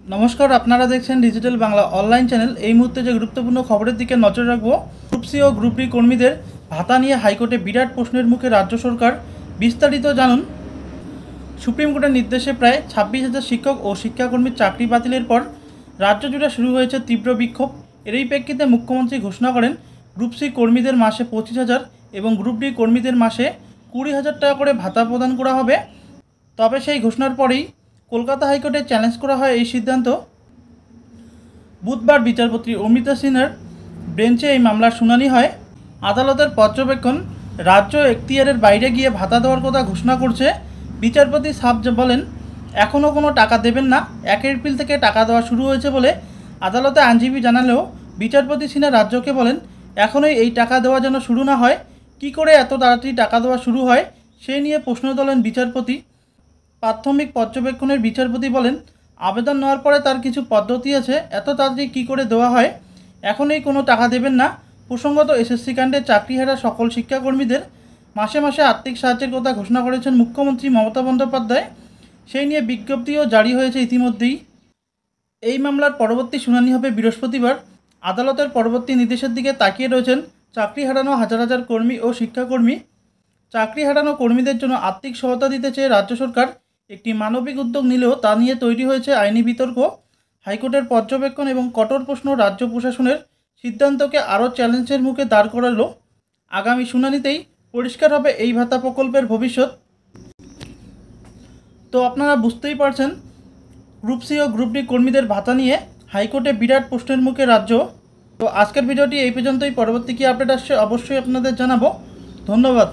নমস্কার, আপনারা দেখছেন ডিজিটাল বাংলা অনলাইন চ্যানেল। এই মুহূর্তে যে গুরুত্বপূর্ণ খবরের দিকে নজর রাখবো, গ্রুপ সি ও গ্রুপ ডি কর্মীদের ভাতা নিয়ে হাইকোর্টে বিরাট প্রশ্নের মুখে রাজ্য সরকার। বিস্তারিত জানুন। সুপ্রিম কোর্টের নির্দেশে প্রায় 26,000 শিক্ষক ও শিক্ষাকর্মীর চাকরি বাতিলের পর রাজ্য জুড়ে শুরু হয়েছে তীব্র বিক্ষোভ। এরই প্রেক্ষিতে মুখ্যমন্ত্রী ঘোষণা করেন গ্রুপ সি কর্মীদের মাসে 25,000 এবং গ্রুপ ডি কর্মীদের মাসে 20,000 টাকা করে ভাতা প্রদান করা হবে। তবে সেই ঘোষণার পরেই কলকাতা হাইকোর্টে চ্যালেঞ্জ করা হয় এই সিদ্ধান্ত। বুধবার বিচারপতি অমৃতা সিনহার বেঞ্চে এই মামলার শুনানি হয়। আদালতের পর্যবেক্ষণ, রাজ্য এখতিয়ারের বাইরে গিয়ে ভাতা দেওয়ার কথা ঘোষণা করছে। বিচারপতি সাব বলেন, এখনও কোনো টাকা দেবেন না, 1 এপ্রিল থেকে টাকা দেওয়া শুরু হয়েছে বলে আদালতে আইনজীবী জানালেও বিচারপতি সিনহা রাজ্যকে বলেন, এখনই এই টাকা দেওয়া যেন শুরু না হয়। কী করে এত তাড়াতাড়ি টাকা দেওয়া শুরু হয় সেই নিয়ে প্রশ্ন তোলেন বিচারপতি। প্রাথমিক পর্যবেক্ষণের বিচারপতি বলেন, আবেদন নেওয়ার পরে তার কিছু পদ্ধতি আছে, এত তাড়াতাড়ি কী করে দেওয়া হয়, এখনই কোনো টাকা দেবেন না। প্রসঙ্গত, এসএসসি কাণ্ডে চাকরিহারা সকল শিক্ষাকর্মীদের মাসে মাসে আর্থিক সাহায্যের কথা ঘোষণা করেছেন মুখ্যমন্ত্রী মমতা বন্দ্যোপাধ্যায়। সেই নিয়ে বিজ্ঞপ্তিও জারি হয়েছে ইতিমধ্যেই। এই মামলার পরবর্তী শুনানি হবে বৃহস্পতিবার। আদালতের পরবর্তী নির্দেশের দিকে তাকিয়ে রয়েছেন চাকরি হারানো হাজার হাজার কর্মী ও শিক্ষাকর্মী। চাকরি হারানো কর্মীদের জন্য আর্থিক সহায়তা দিতে চেয়ে রাজ্য সরকার একটি মানবিক উদ্যোগ নিলেও তা নিয়ে তৈরি হয়েছে আইনি বিতর্ক। হাইকোর্টের পর্যবেক্ষণ এবং কঠোর প্রশ্ন রাজ্য প্রশাসনের সিদ্ধান্তকে আরও চ্যালেঞ্জের মুখে দাঁড় করালো। আগামী শুনানিতেই পরিষ্কার হবে এই ভাতা প্রকল্পের ভবিষ্যৎ। তো আপনারা বুঝতেই পারছেন, গ্রুপ সি ও গ্রুপ ডি কর্মীদের ভাতা নিয়ে হাইকোর্টে বিরাট প্রশ্নের মুখে রাজ্য। তো আজকের ভিডিওটি এই পর্যন্তই। পরবর্তী কী আপডেট আসছে অবশ্যই আপনাদের জানাবো। ধন্যবাদ।